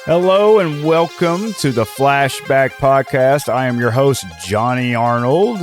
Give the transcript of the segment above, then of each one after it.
Hello and welcome to the Flashback Podcast. I am your host, Johnny Arnold.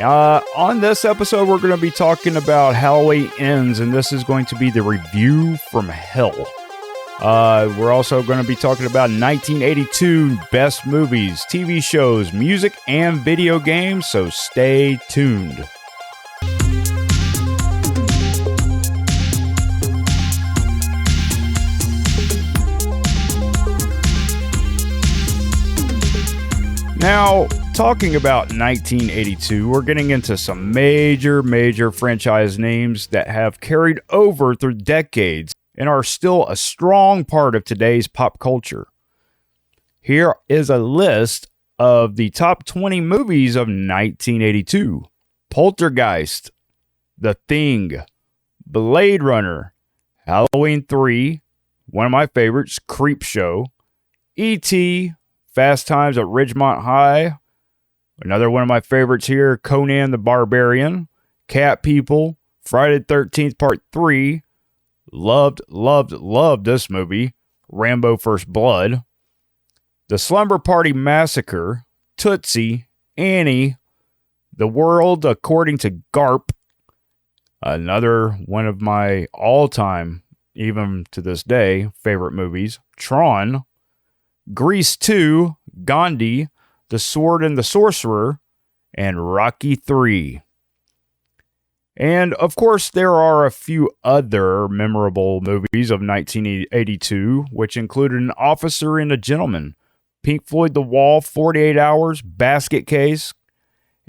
On this episode, we're going to be talking about Halloween Ends, and this is going to be the review from hell. We're also going to be talking about 1982 best movies, TV shows, music, and video games, so stay tuned. Now, talking about 1982, we're getting into some major franchise names that have carried over through decades and are still a strong part of today's pop culture. Here is a list of the top 20 movies of 1982. Poltergeist, The Thing, Blade Runner, Halloween 3, one of my favorites, Creepshow, E.T., Fast Times at Ridgemont High, another one of my favorites here, Conan the Barbarian, Cat People, Friday the 13th Part 3, loved this movie, Rambo First Blood, The Slumber Party Massacre, Tootsie, Annie, The World According to Garp, another one of my all-time, even to this day, favorite movies, Tron, Grease 2, Gandhi, The Sword and the Sorcerer, and Rocky 3. And, of course, there are a few other memorable movies of 1982, which included An Officer and a Gentleman, Pink Floyd The Wall, 48 Hours, Basket Case,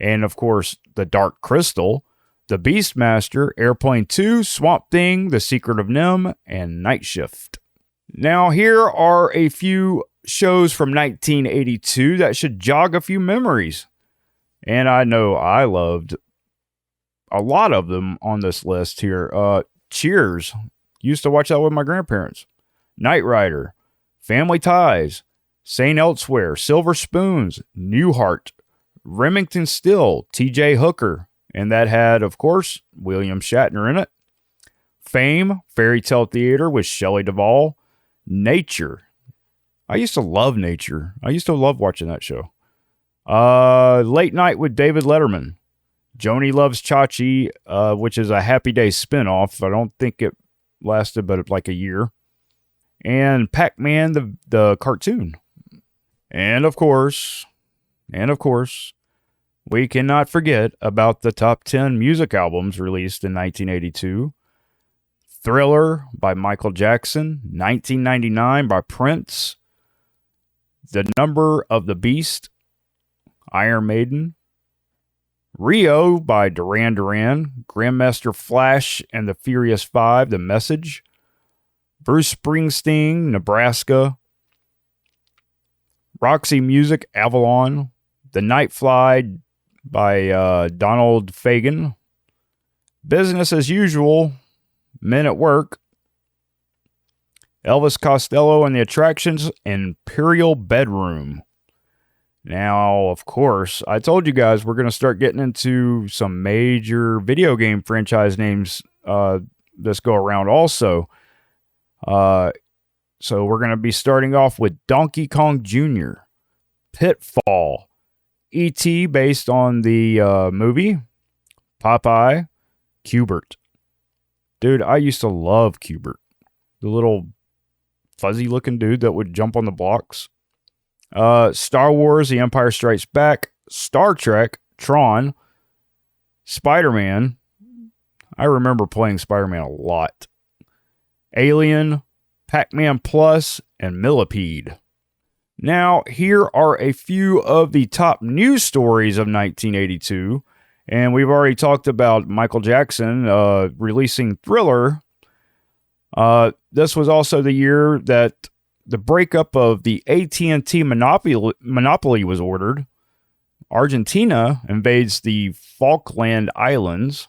and, of course, The Dark Crystal, The Beastmaster, Airplane 2, Swamp Thing, The Secret of NIMH, and Night Shift. Now, here are a few shows from 1982 that should jog a few memories. And I know I loved a lot of them on this list here. Cheers. Used to watch that with my grandparents. Knight Rider. Family Ties. St. Elsewhere. Silver Spoons. Newhart. Remington Steele. T.J. Hooker. And that had, of course, William Shatner in it. Fame. Fairy Tale Theater with Shelley Duvall. Nature. I used to love Nature. I used to love watching that show. Late Night with David Letterman. Joni Loves Chachi, which is a Happy Days spinoff. I don't think it lasted but like a year. And Pac-Man, the cartoon. And of course, we cannot forget about the top 10 music albums released in 1982. Thriller by Michael Jackson. 1999 by Prince. The Number of the Beast, Iron Maiden, Rio by Duran Duran, Grandmaster Flash and the Furious Five, The Message, Bruce Springsteen, Nebraska, Roxy Music, Avalon, The Night Fly by Donald Fagen, Business as Usual, Men at Work, Elvis Costello and the Attractions, Imperial Bedroom. Now, of course, I told you guys we're going to start getting into some major video game franchise names this go around also. So we're going to be starting off with Donkey Kong Jr., Pitfall, E.T. based on the movie, Popeye, Q*bert. Dude, I used to love Q*bert. The little fuzzy looking dude that would jump on the blocks. Star Wars, The Empire Strikes Back, Star Trek, Tron, Spider-Man. I remember playing Spider-Man a lot. Alien, Pac-Man Plus, and Millipede. Now, here are a few of the top news stories of 1982. And we've already talked about Michael Jackson releasing Thriller. This was also the year that the breakup of the AT&T monopoly was ordered. Argentina invades the Falkland Islands.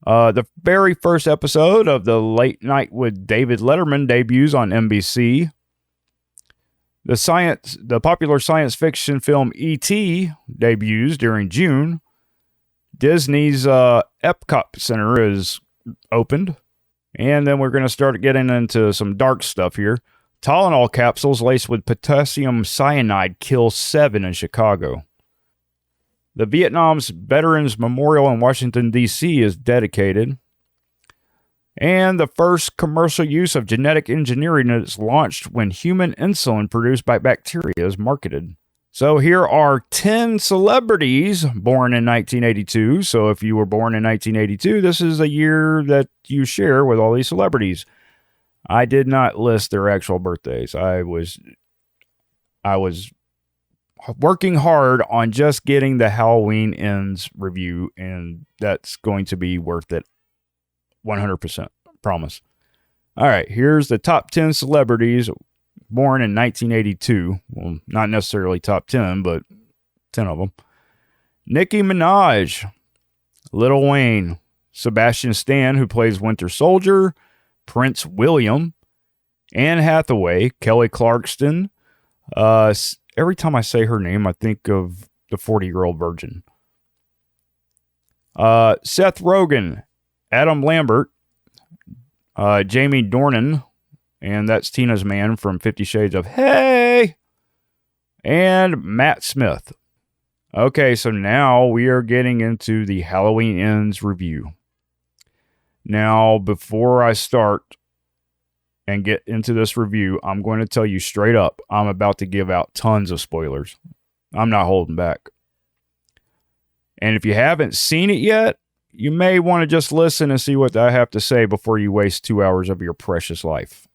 The very first episode of the Late Night with David Letterman debuts on NBC. The popular science fiction film E.T. debuts during June. Disney's Epcot Center is opened. And then we're going to start getting into some dark stuff here. Tylenol capsules laced with potassium cyanide kill 7 in Chicago. The Vietnam's Veterans Memorial in Washington, D.C. is dedicated. And the first commercial use of genetic engineering is launched when human insulin produced by bacteria is marketed. So here are 10 celebrities born in 1982. So if you were born in 1982, this is a year that you share with all these celebrities. I did not list their actual birthdays. I was working hard on just getting the Halloween Ends review, and that's going to be worth it 100%. Promise. All right, here's the top 10 celebrities born in 1982. Well, not necessarily top 10, but 10 of them. Nicki Minaj, Lil Wayne, Sebastian Stan, who plays Winter Soldier, Prince William, Anne Hathaway, Kelly Clarkson. Every time I say her name, I think of the 40-Year-Old Virgin. Seth Rogen, Adam Lambert, Jamie Dornan, and that's Tina's man from 50 Shades of Hey, and Matt Smith. Okay, so now we are getting into the Halloween Ends review. Now, before I start and get into this review, I'm going to tell you straight up, I'm about to give out tons of spoilers. I'm not holding back. And if you haven't seen it yet, you may want to just listen and see what I have to say before you waste 2 hours of your precious life.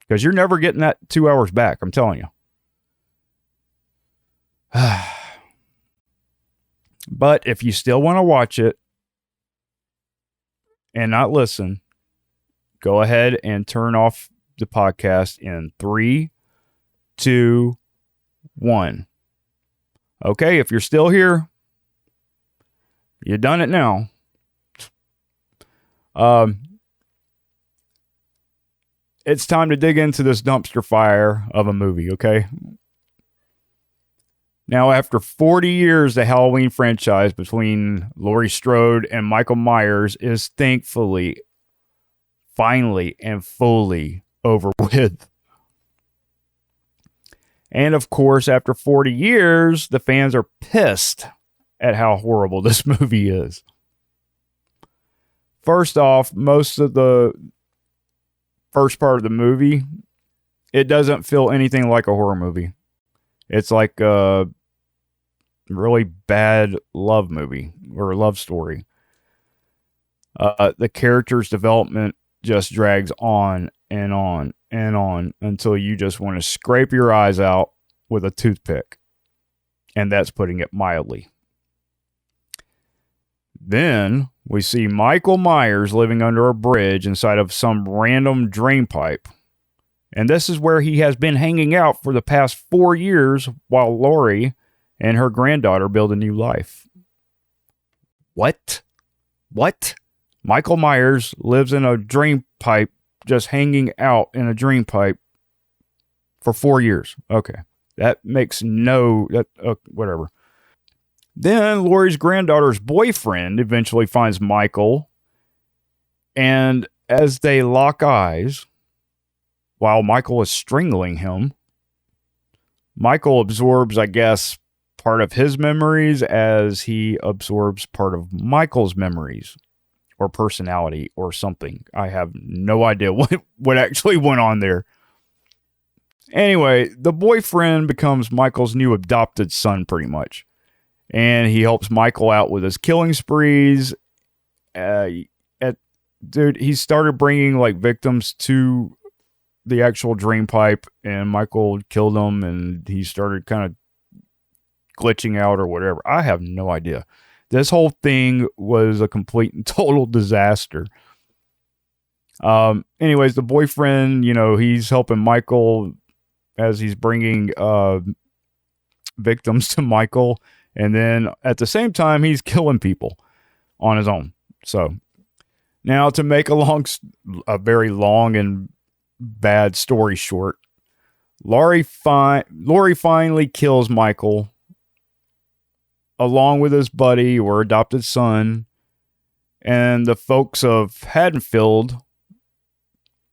Because you're never getting that 2 hours back, I'm telling you. But if you still want to watch it and not listen, go ahead and turn off the podcast in 3, 2, 1. Okay, if you're still here, you've done it now. It's time to dig into this dumpster fire of a movie, okay? Now, after 40 years, the Halloween franchise between Laurie Strode and Michael Myers is thankfully, finally, and fully over with. And of course, after 40 years, the fans are pissed at how horrible this movie is. First off, most of the first part of the movie, it doesn't feel anything like a horror movie. It's like a really bad love movie or love story. The character's development just drags on and on and on until you just want to scrape your eyes out with a toothpick. And that's putting it mildly. Then we see Michael Myers living under a bridge inside of some random drain pipe. And this is where he has been hanging out for the past 4 years while Laurie and her granddaughter build a new life. What? Michael Myers lives in a drain pipe, just hanging out in a drain pipe for 4 years. Okay. That makes whatever. Then Laurie's granddaughter's boyfriend eventually finds Michael, and as they lock eyes, while Michael is strangling him, Michael absorbs, I guess, part of his memories as he absorbs part of Michael's memories or personality or something. I have no idea what actually went on there. Anyway, the boyfriend becomes Michael's new adopted son pretty much. And he helps Michael out with his killing sprees. He started bringing like victims to the actual drain pipe, and Michael killed them, and he started kind of glitching out or whatever. I have no idea. This whole thing was a complete and total disaster. Anyways, the boyfriend, he's helping Michael as he's bringing victims to Michael. And then at the same time, he's killing people on his own. So now to make a very long and bad story short, Laurie finally kills Michael along with his buddy or adopted son. And the folks of Haddonfield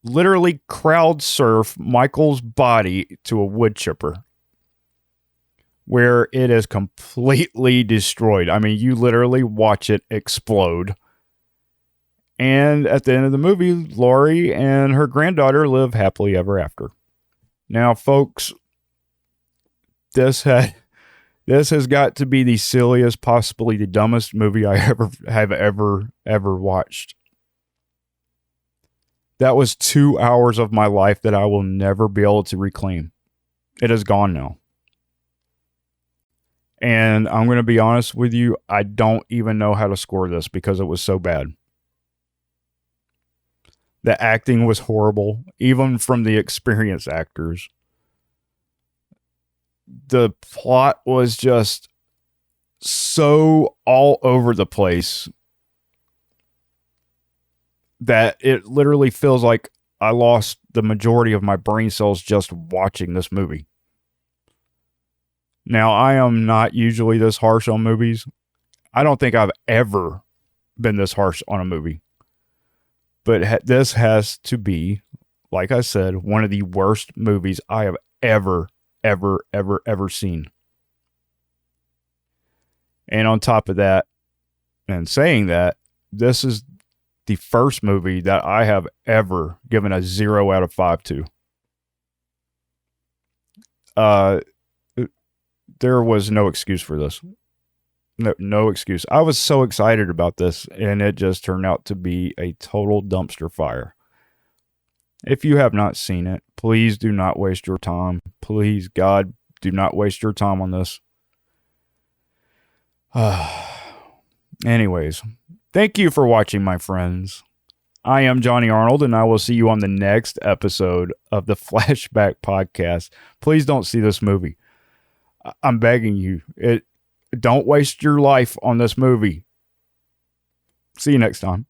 literally crowd surf Michael's body to a wood chipper where it is completely destroyed. I mean, you literally watch it explode. And at the end of the movie, Laurie and her granddaughter live happily ever after. Now, folks, this has got to be the silliest, possibly the dumbest movie I ever watched. That was 2 hours of my life that I will never be able to reclaim. It is gone now. And I'm going to be honest with you, I don't even know how to score this because it was so bad. The acting was horrible, even from the experienced actors. The plot was just so all over the place that it literally feels like I lost the majority of my brain cells just watching this movie. Now, I am not usually this harsh on movies. I don't think I've ever been this harsh on a movie. But this has to be, like I said, one of the worst movies I have ever seen. And on top of that, and saying that, this is the first movie that I have ever given a 0 out of 5 to. There was no excuse for this. No excuse. I was so excited about this, and it just turned out to be a total dumpster fire. If you have not seen it, please do not waste your time. Please, God, do not waste your time on this. Anyways, thank you for watching, my friends. I am Johnny Arnold, and I will see you on the next episode of the Flashback Podcast. Please don't see this movie. I'm begging you. Don't waste your life on this movie. See you next time.